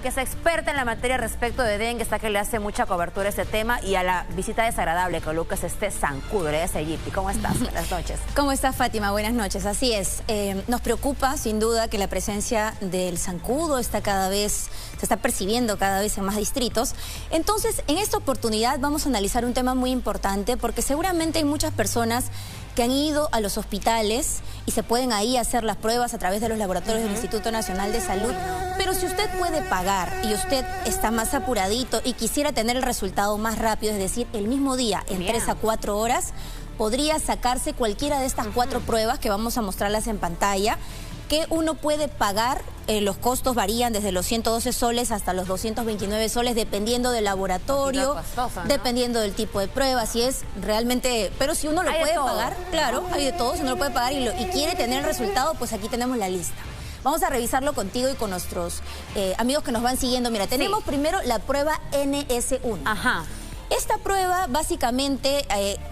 que es experta en la materia respecto de dengue, está que le hace mucha cobertura a este tema, y a la visita desagradable que Lucas zancudo, de Egipto. ¿Cómo estás? Buenas noches. ¿Cómo estás, Fátima? Buenas noches. Así es. Nos preocupa, sin duda, que la presencia del zancudo se está percibiendo cada vez en más distritos. Entonces, en esta oportunidad vamos a analizar un tema muy importante, porque seguramente hay muchas personas que han ido a los hospitales y se pueden ahí hacer las pruebas a través de los laboratorios del Instituto Nacional de Salud. Pero si usted puede pagar y usted está más apuradito y quisiera tener el resultado más rápido, es decir, el mismo día, en 3 a 4 horas, podría sacarse cualquiera de estas 4 pruebas que vamos a mostrarlas en pantalla, que uno puede pagar. Los costos varían desde los 112 soles hasta los 229 soles, dependiendo del laboratorio, costoso, ¿no? Dependiendo del tipo de prueba, si es realmente... Pero si uno lo puede pagar, claro, hay de todo, si uno lo puede pagar y quiere tener el resultado, pues aquí tenemos la lista. Vamos a revisarlo contigo y con nuestros amigos que nos van siguiendo. Mira, tenemos primero la prueba NS1. Ajá. Esta prueba, básicamente,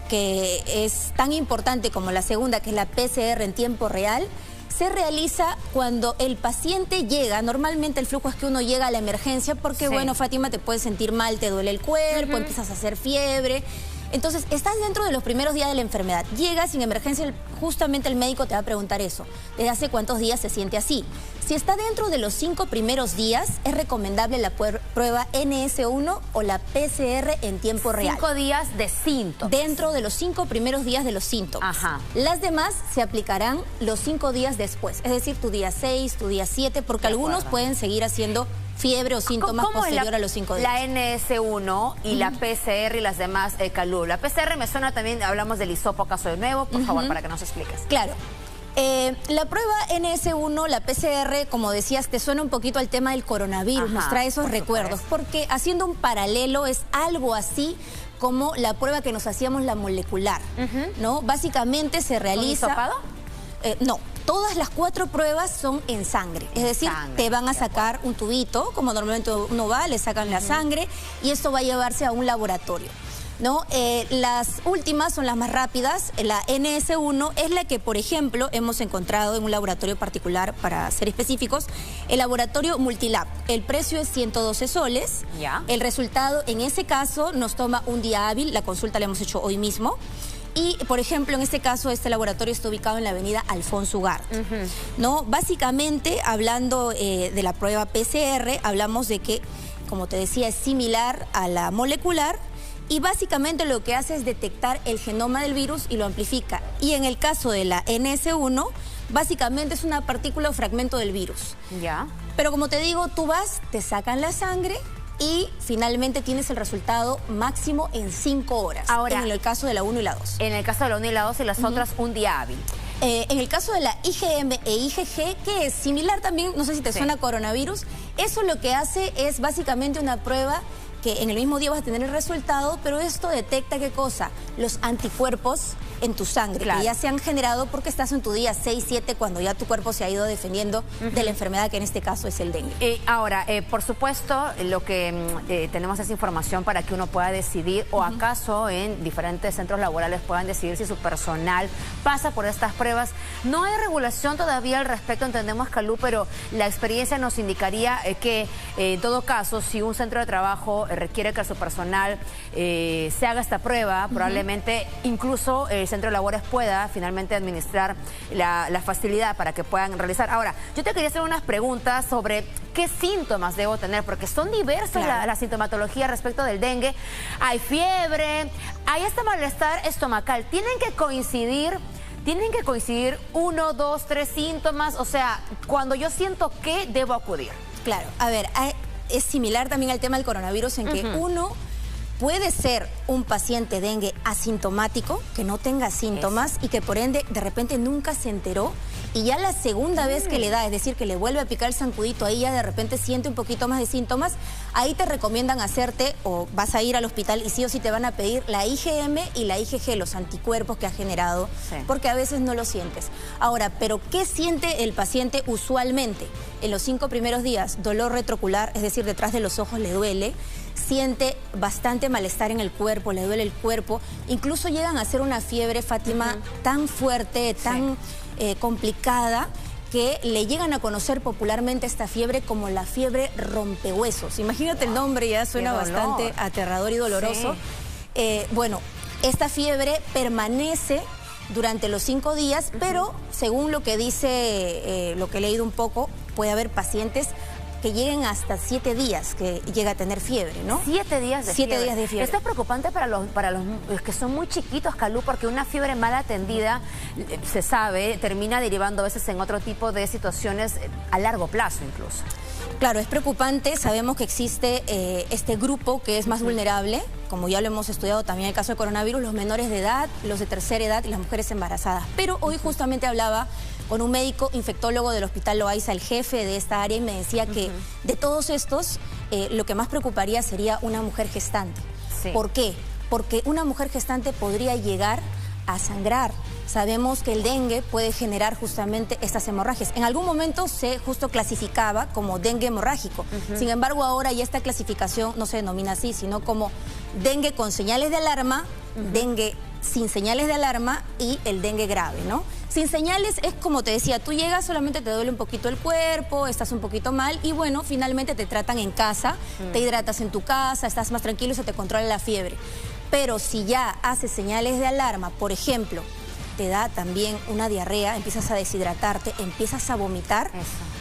que es tan importante como la segunda, que es la PCR en tiempo real, se realiza cuando el paciente llega. Normalmente el flujo es que uno llega a la emergencia porque, bueno, Fátima, te puedes sentir mal, te duele el cuerpo, empiezas a hacer fiebre. Entonces, estás dentro de los primeros días de la enfermedad. Llegas sin emergencia, justamente el médico te va a preguntar eso. ¿Desde hace cuántos días se siente así? Si está dentro de los 5 primeros días, es recomendable la prueba NS1 o la PCR en tiempo real. 5 días de síntomas. Dentro de los 5 primeros días de los síntomas. Ajá. Las demás se aplicarán los 5 días después. Es decir, tu día 6, tu día 7, porque algunos pueden seguir haciendo fiebre o síntomas posterior a los 5 días. La NS1 y la PCR y las demás, Calú. La PCR me suena también, hablamos del hisopo caso de nuevo, por favor, para que nos expliques. Claro. La prueba NS1, la PCR, como decías, te suena un poquito al tema del coronavirus, nos trae esos recuerdos, porque haciendo un paralelo es algo así como la prueba que nos hacíamos, la molecular, ¿no? Básicamente se realiza... ¿Con hisopado? No. Todas las 4 pruebas son en sangre, es decir, te van a sacar un tubito, como normalmente uno va, le sacan la sangre y esto va a llevarse a un laboratorio, ¿no? Las últimas son las más rápidas. La NS1 es la que, por ejemplo, hemos encontrado en un laboratorio particular, para ser específicos, el laboratorio Multilab. El precio es 112 soles. Ya. El resultado, en ese caso, nos toma un día hábil. La consulta la hemos hecho hoy mismo. Y, por ejemplo, en este caso, este laboratorio está ubicado en la avenida Alfonso Ugarte, ¿no? Básicamente, hablando de la prueba PCR, hablamos de que, como te decía, es similar a la molecular y básicamente lo que hace es detectar el genoma del virus y lo amplifica. Y en el caso de la NS1, básicamente es una partícula o fragmento del virus. Ya. Pero como te digo, tú vas, te sacan la sangre y finalmente tienes el resultado máximo en 5 horas. Ahora, en el caso de la 1 y la 2. En el caso de la 1 y la 2 y las otras un día hábil. En el caso de la IgM e IgG, que es similar también, no sé si te suena coronavirus, eso lo que hace es básicamente una prueba que en el mismo día vas a tener el resultado, pero esto detecta ¿qué cosa? Los anticuerpos en tu sangre, que ya se han generado porque estás en tu día 6, 7, cuando ya tu cuerpo se ha ido defendiendo de la enfermedad, que en este caso es el dengue. Ahora, por supuesto, lo que tenemos es información para que uno pueda decidir, o acaso en diferentes centros laborales puedan decidir si su personal pasa por estas pruebas. No hay regulación todavía al respecto, entendemos, Calú, pero la experiencia nos indicaría que, en todo caso, si un centro de trabajo requiere que su personal se haga esta prueba, probablemente incluso el centro de labores pueda finalmente administrar la facilidad para que puedan realizar. Ahora, yo te quería hacer unas preguntas sobre qué síntomas debo tener, porque son diversas la sintomatología respecto del dengue. Hay fiebre, hay este malestar estomacal. Tienen que coincidir 1, 2, 3 síntomas. O sea, cuando yo siento que debo acudir. Claro, a ver, es similar también al tema del coronavirus, en que uno puede ser un paciente dengue asintomático, que no tenga síntomas y que por ende de repente nunca se enteró, y ya la segunda vez que le da, es decir, que le vuelve a picar el zancudito, ahí ya de repente siente un poquito más de síntomas, ahí te recomiendan hacerte, o vas a ir al hospital y sí o sí te van a pedir la IgM y la IgG, los anticuerpos que ha generado, porque a veces no lo sientes. Ahora, ¿pero qué siente el paciente usualmente? En los 5 primeros días, dolor retrocular, es decir, detrás de los ojos le duele, siente bastante malestar en el cuerpo, le duele el cuerpo, incluso llegan a hacer una fiebre, Fátima, tan fuerte, tan complicada, que le llegan a conocer popularmente esta fiebre como la fiebre rompehuesos. Imagínate el nombre, ya suena bastante aterrador y doloroso. Sí. Bueno, esta fiebre permanece durante los 5 días, pero según lo que dice, lo que he leído un poco, puede haber pacientes que lleguen hasta 7 días que llega a tener fiebre, ¿no? 7 días de fiebre. 7 días de fiebre. Esto es preocupante para los que son muy chiquitos, Calú, porque una fiebre mal atendida, se sabe, termina derivando a veces en otro tipo de situaciones a largo plazo incluso. Claro, es preocupante. Sabemos que existe este grupo que es más vulnerable, como ya lo hemos estudiado también en el caso del coronavirus, los menores de edad, los de tercera edad y las mujeres embarazadas. Pero hoy justamente hablaba con un médico infectólogo del Hospital Loaiza, el jefe de esta área, y me decía que de todos estos, lo que más preocuparía sería una mujer gestante. Sí. ¿Por qué? Porque una mujer gestante podría llegar a sangrar. Sabemos que el dengue puede generar justamente estas hemorragias. En algún momento se justo clasificaba como dengue hemorrágico. Sin embargo, ahora ya esta clasificación no se denomina así, sino como dengue con señales de alarma, dengue sin señales de alarma y el dengue grave, ¿no? Sin señales es como te decía, tú llegas, solamente te duele un poquito el cuerpo, estás un poquito mal y bueno, finalmente te tratan en casa, te hidratas en tu casa, estás más tranquilo y se te controla la fiebre. Pero si ya haces señales de alarma, por ejemplo, te da también una diarrea, empiezas a deshidratarte, empiezas a vomitar,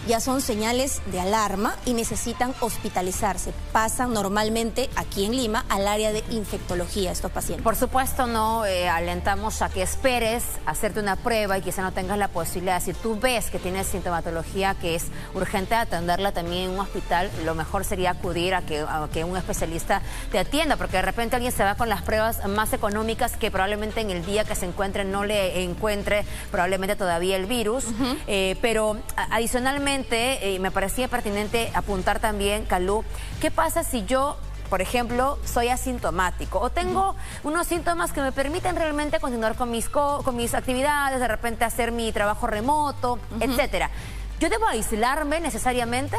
ya son señales de alarma y necesitan hospitalizarse. Pasan normalmente aquí en Lima al área de infectología estos pacientes. Por supuesto, no alentamos a que esperes hacerte una prueba y quizá no tengas la posibilidad. Si tú ves que tienes sintomatología que es urgente atenderla también en un hospital, lo mejor sería acudir a que un especialista te atienda, porque de repente alguien se va con las pruebas más económicas que probablemente en el día que se encuentre no le encuentre probablemente todavía el virus, pero adicionalmente me parecía pertinente apuntar también, Calú, ¿qué pasa si yo, por ejemplo, soy asintomático o tengo unos síntomas que me permiten realmente continuar con mis actividades, de repente hacer mi trabajo remoto, etcétera? ¿Yo debo aislarme necesariamente?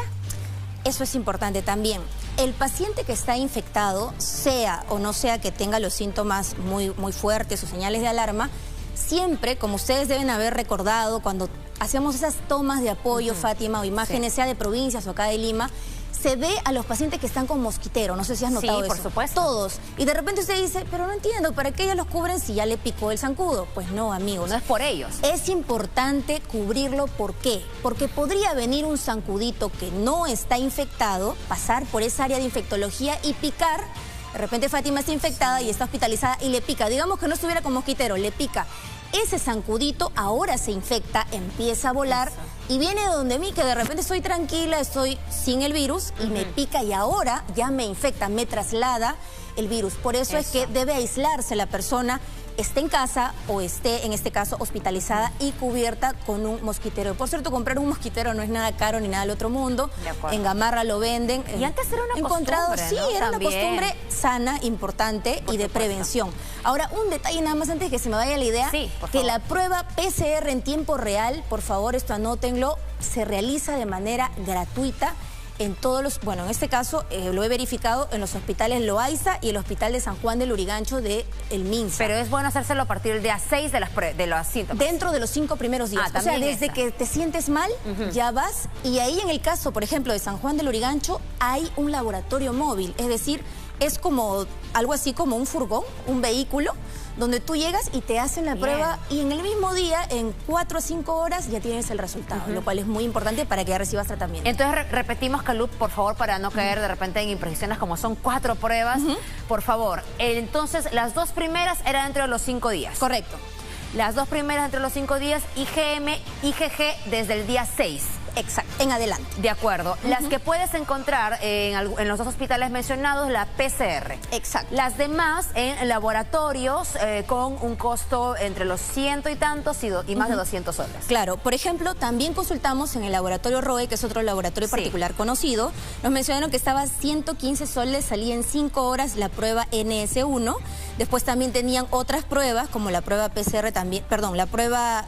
Eso es importante también. El paciente que está infectado, sea o no sea que tenga los síntomas muy fuertes o señales de alarma, siempre, como ustedes deben haber recordado, cuando hacemos esas tomas de apoyo, Fátima, o imágenes, sea de provincias o acá de Lima, se ve a los pacientes que están con mosquitero. No sé si has notado eso. Sí, por supuesto. Todos. Y de repente usted dice, pero no entiendo, ¿para qué ellos los cubren si ya le picó el zancudo? Pues no, amigos. No es por ellos. Es importante cubrirlo. ¿Por qué? Porque podría venir un zancudito que no está infectado, pasar por esa área de infectología y picar. De repente Fátima está infectada y está hospitalizada y le pica. Digamos que no estuviera con mosquitero, le pica. Ese zancudito ahora se infecta, empieza a volar y viene donde mí, que de repente estoy tranquila, estoy sin el virus y me pica y ahora ya me infecta, me traslada el virus. Por eso es que debe aislarse la persona, esté en casa o esté, en este caso, hospitalizada y cubierta con un mosquitero. Por cierto, comprar un mosquitero no es nada caro ni nada del otro mundo. En Gamarra lo venden. Y antes era una costumbre, sí, ¿no? era También. una costumbre sana, importante y de prevención. Ahora, un detalle nada más antes que se me vaya la idea, que la prueba PCR en tiempo real, por favor, esto anótenlo, se realiza de manera gratuita en todos los, bueno, en este caso lo he verificado en los hospitales Loaiza y el Hospital de San Juan del Lurigancho de El Minsa. Pero es bueno hacérselo a partir del día 6 de los síntomas. Dentro de los 5 primeros días. O sea, desde que te sientes mal, ya vas. Y ahí en el caso, por ejemplo, de San Juan del Lurigancho, hay un laboratorio móvil. Es decir, es como algo así como un furgón, un vehículo, donde tú llegas y te hacen la prueba y en el mismo día, en 4 o 5 horas, ya tienes el resultado, lo cual es muy importante para que ya recibas tratamiento. Entonces, repetimos, Calú, por favor, para no caer de repente en imprecisiones, como son 4 pruebas, por favor. Entonces, las 2 primeras eran dentro de los 5 días. Correcto. Las 2 primeras entre los 5 días, IgM, IgG desde el día 6. Exacto, en adelante. De acuerdo. Las que puedes encontrar en los 2 hospitales mencionados, la PCR. Exacto. Las demás en laboratorios con un costo entre los 100 y tantos y más de 200 soles. Claro. Por ejemplo, también consultamos en el laboratorio ROE, que es otro laboratorio particular conocido. Nos mencionaron que estaba 115 soles, salía en 5 horas la prueba NS1. Después también tenían otras pruebas, como la prueba PCR también, perdón, la prueba,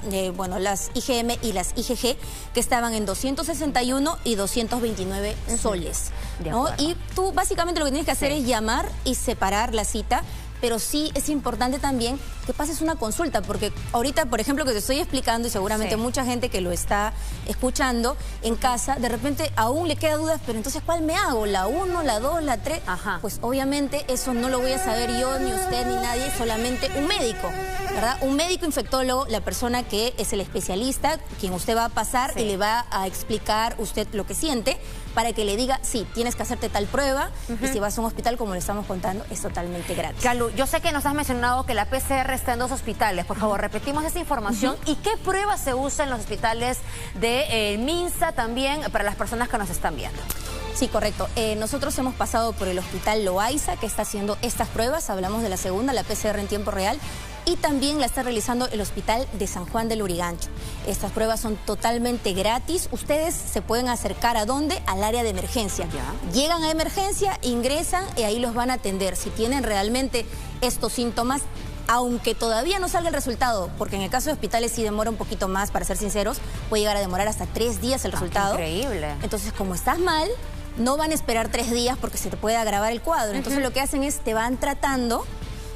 las IgM y las IgG, que estaban en 261 y 229 soles, ¿no? Y tú básicamente lo que tienes que hacer es llamar y separar la cita pero sí es importante también que pases una consulta, porque ahorita, por ejemplo, que te estoy explicando y seguramente mucha gente que lo está escuchando en casa, de repente aún le queda dudas, pero entonces ¿cuál me hago? ¿La 1, la 2, la 3? Pues obviamente eso no lo voy a saber yo, ni usted, ni nadie, solamente un médico, ¿verdad? Un médico infectólogo, la persona que es el especialista, quien usted va a pasar y le va a explicar usted lo que siente, para que le diga, sí, tienes que hacerte tal prueba, y si vas a un hospital, como le estamos contando, es totalmente gratis. Calu, yo sé que nos has mencionado que la PCR está en 2 hospitales. Por favor, repetimos esa información. ¿Y qué pruebas se usan en los hospitales de Minsa también para las personas que nos están viendo? Sí, correcto. Nosotros hemos pasado por el hospital Loaiza, que está haciendo estas pruebas. Hablamos de la segunda, la PCR en tiempo real. Y también la está realizando el hospital de San Juan del Lurigancho. Estas pruebas son totalmente gratis. Ustedes se pueden acercar ¿a dónde? Al área de emergencia. Llegan a emergencia, ingresan y ahí los van a atender. Si tienen realmente estos síntomas, aunque todavía no salga el resultado, porque en el caso de hospitales sí demora un poquito más, para ser sinceros, puede llegar a demorar hasta 3 días el resultado. Increíble. Entonces, como estás mal, no van a esperar 3 días porque se te puede agravar el cuadro. Entonces lo que hacen es, te van tratando,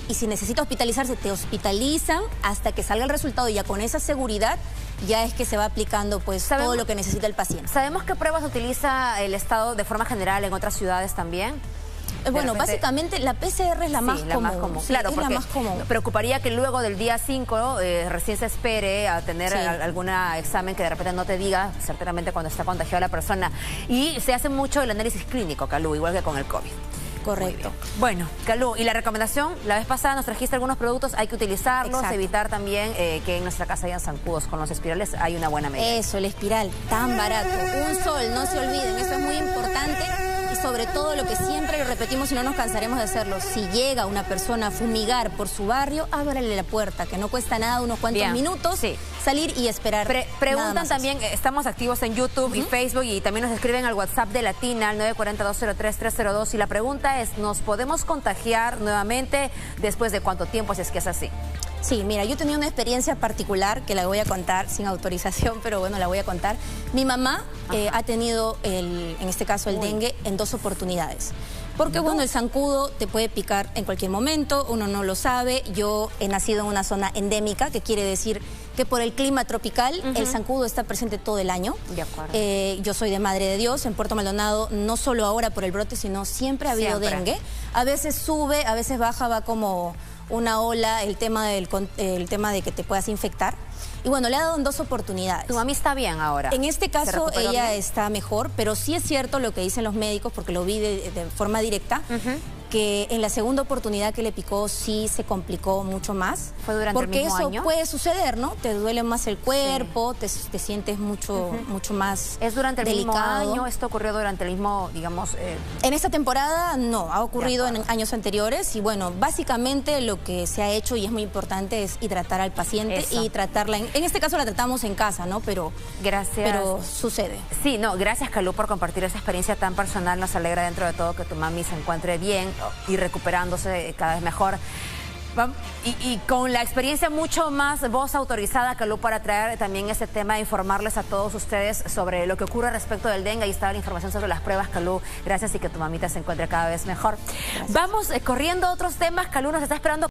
y si necesita hospitalizarse, te hospitalizan hasta que salga el resultado, y ya con esa seguridad ya es que se va aplicando pues todo lo que necesita el paciente. ¿Sabemos qué pruebas utiliza el Estado de forma general en otras ciudades también? Bueno, básicamente la PCR es la más común. Sí, claro, es la más común. Preocuparía que luego del día 5 recién se espere a tener algún examen que de repente no te diga certeramente cuando está contagiada la persona. Y se hace mucho el análisis clínico, Calu, igual que con el COVID. Correcto. Bueno, Calu, y la recomendación, la vez pasada nos trajiste algunos productos, hay que utilizarlos, evitar también que en nuestra casa hayan zancudos. Con los espirales hay una buena medida. Eso, el espiral, tan barato. Un sol, no se olviden, eso es muy importante. Y sobre todo lo que siempre lo repetimos y no nos cansaremos de hacerlo, si llega una persona a fumigar por su barrio, ábrale la puerta, que no cuesta nada, unos cuantos minutos, salir y esperar. Preguntan también, estamos activos en YouTube y Facebook, y también nos escriben al WhatsApp de Latina, al 940-203-302, y la pregunta es, ¿nos podemos contagiar nuevamente después de cuánto tiempo, si es que es así? Sí, mira, yo tenía una experiencia particular que la voy a contar sin autorización, pero bueno, la voy a contar. Mi mamá ha tenido, en este caso, el dengue en 2 oportunidades. Porque, bueno, el zancudo te puede picar en cualquier momento, uno no lo sabe. Yo he nacido en una zona endémica, que quiere decir que por el clima tropical el zancudo está presente todo el año. De acuerdo. Yo soy de Madre de Dios, en Puerto Maldonado, no solo ahora por el brote, sino siempre ha habido dengue. A veces sube, a veces baja, va como una ola, el tema de que te puedas infectar. Y bueno, le ha dado en 2 oportunidades. ¿Tu mami está bien ahora? En este caso ella está mejor, pero sí es cierto lo que dicen los médicos, porque lo vi de forma directa, que en la segunda oportunidad que le picó sí se complicó mucho más. ¿Fue durante el mismo año? Porque eso puede suceder, ¿no? Te duele más el cuerpo, te sientes mucho más ¿Es durante el delicado. mismo año? ¿Esto ocurrió durante el mismo, digamos...? En esta temporada no, ha ocurrido en años anteriores, y bueno, básicamente lo que se ha hecho, y es muy importante, es hidratar al paciente y tratarla. En este caso la tratamos en casa, ¿no? Pero sucede. Sí, no, gracias, Calu, por compartir esa experiencia tan personal. Nos alegra dentro de todo que tu mami se encuentre bien y recuperándose cada vez mejor. Y con la experiencia mucho más voz autorizada, Calu, para traer también ese tema, informarles a todos ustedes sobre lo que ocurre respecto del dengue. Ahí está la información sobre las pruebas, Calu. Gracias, y que tu mamita se encuentre cada vez mejor. Gracias. Vamos corriendo a otros temas. Calu nos está esperando.